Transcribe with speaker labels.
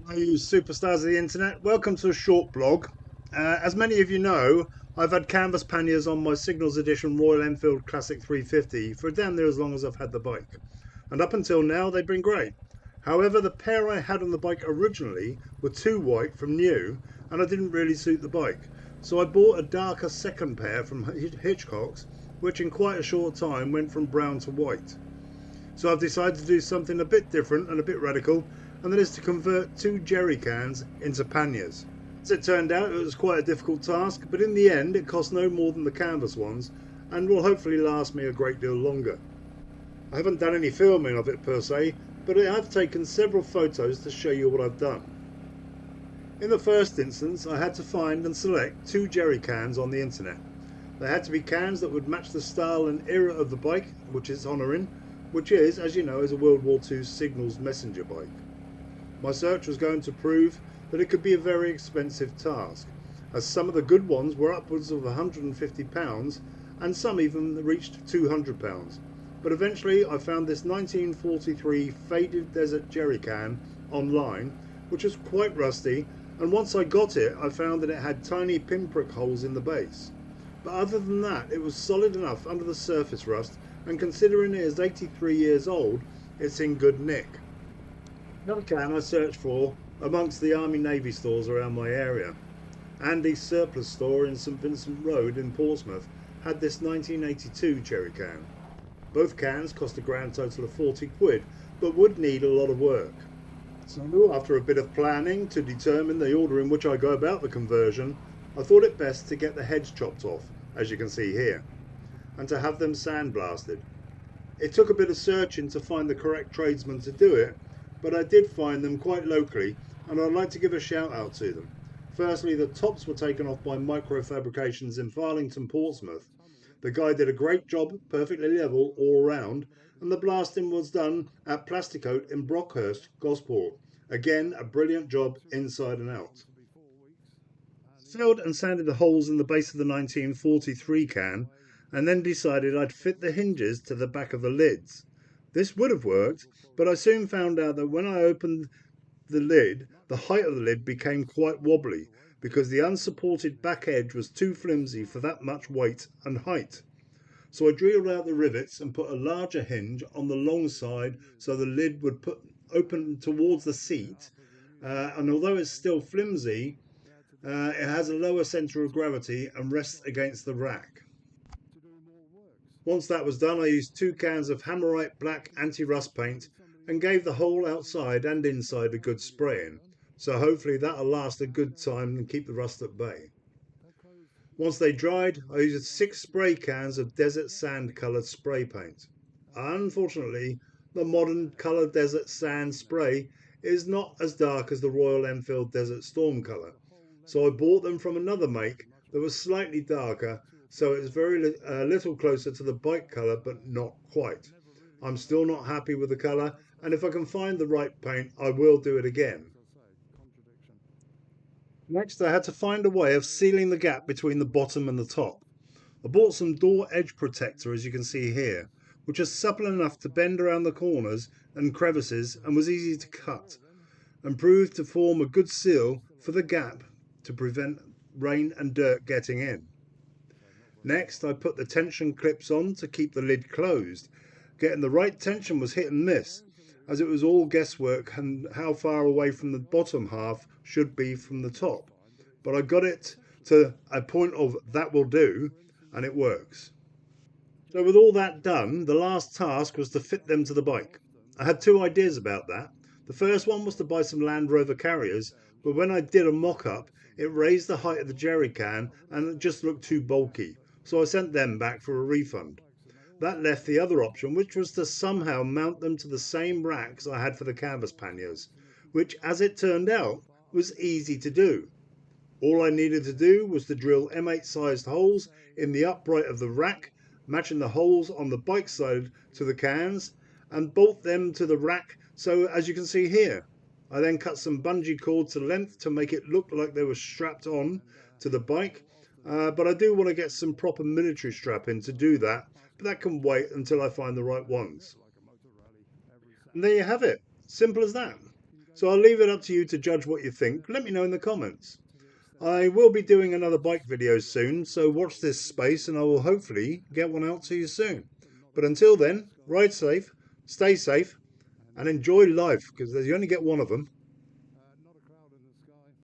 Speaker 1: Hi, you superstars of the internet. Welcome to a short blog. As many of you know, I've had canvas panniers on my Signals Edition Royal Enfield Classic 350 for damn near as long as I've had the bike. And up until now, they've been great. However, the pair I had on the bike originally were too white from new, and I didn't really suit the bike. So I bought a darker second pair from Hitchcock's, which in quite a short time went from brown to white. So I've decided to do something a bit different and a bit radical, and that is to convert two jerry cans into panniers. As it turned out, it was quite a difficult task, but in the end it cost no more than the canvas ones and will hopefully last me a great deal longer. I haven't done any filming of it per se, but I have taken several photos to show you what I've done. In the first instance, I had to find and select two jerry cans on the internet. They had to be cans that would match the style and era of the bike which it's honouring, which is, as you know, is a World War II Signals messenger bike. My search was going to prove that it could be a very expensive task, as some of the good ones were upwards of £150 and some even reached £200. But eventually I found this 1943 faded desert jerry can online, which was quite rusty, and once I got it I found that it had tiny pinprick holes in the base. But other than that, it was solid enough under the surface rust, and considering it is 83 years old, it's in good nick. Another can I searched for amongst the Army Navy stores around my area. Andy's surplus store in St Vincent Road in Portsmouth had this 1982 jerry can. Both cans cost a grand total of 40 quid, but would need a lot of work. So after a bit of planning to determine the order in which I go about the conversion, I thought it best to get the heads chopped off, as you can see here, and to have them sandblasted. It took a bit of searching to find the correct tradesman to do it, but I did find them quite locally, and I'd like to give a shout out to them. Firstly, the tops were taken off by Micro Fabrications in Farlington, Portsmouth. The guy did a great job, perfectly level all round, and the blasting was done at Plasticoat in Brockhurst, Gosport. Again, a brilliant job inside and out. Filled and sanded the holes in the base of the 1943 can, and then decided I'd fit the hinges to the back of the lids. This would have worked, but I soon found out that when I opened the lid, the height of the lid became quite wobbly because the unsupported back edge was too flimsy for that much weight and height. So I drilled out the rivets and put a larger hinge on the long side so the lid would open towards the seat, and although it's still flimsy, it has a lower centre of gravity and rests against the rack. Once that was done, I used 2 cans of Hammerite Black anti-rust paint and gave the whole outside and inside a good spraying, so hopefully that'll last a good time and keep the rust at bay. Once they dried, I used 6 spray cans of desert sand coloured spray paint. Unfortunately, the modern colour desert sand spray is not as dark as the Royal Enfield Desert Storm colour, so I bought them from another make that was slightly darker, so it's very little closer to the bike colour, but not quite. I'm still not happy with the colour, and if I can find the right paint I will do it again. Next I had to find a way of sealing the gap between the bottom and the top. I bought some door edge protector, as you can see here, which is supple enough to bend around the corners and crevices and was easy to cut, and proved to form a good seal for the gap to prevent rain and dirt getting in. Next I put the tension clips on to keep the lid closed. Getting the right tension was hit and miss, as it was all guesswork and how far away from the bottom half should be from the top. But I got it to a point of that will do, and it works. So with all that done, the last task was to fit them to the bike. I had 2 ideas about that. The first one was to buy some Land Rover carriers, but when I did a mock-up, it raised the height of the jerry can and it just looked too bulky, so I sent them back for a refund. That left the other option, which was to somehow mount them to the same racks I had for the canvas panniers, which, as it turned out, was easy to do. All I needed to do was to drill M8 sized holes in the upright of the rack, matching the holes on the bike side to the cans, and bolt them to the rack, so as you can see here. I then cut some bungee cord to length to make it look like they were strapped on to the bike, but I do want to get some proper military strapping to do that, but that can wait until I find the right ones. And there you have it, simple as that. So I'll leave it up to you to judge what you think. Let me know in the comments. I will be doing another bike video soon, so watch this space and I will hopefully get one out to you soon. But until then, ride safe, stay safe, and enjoy life, because you only get one of them.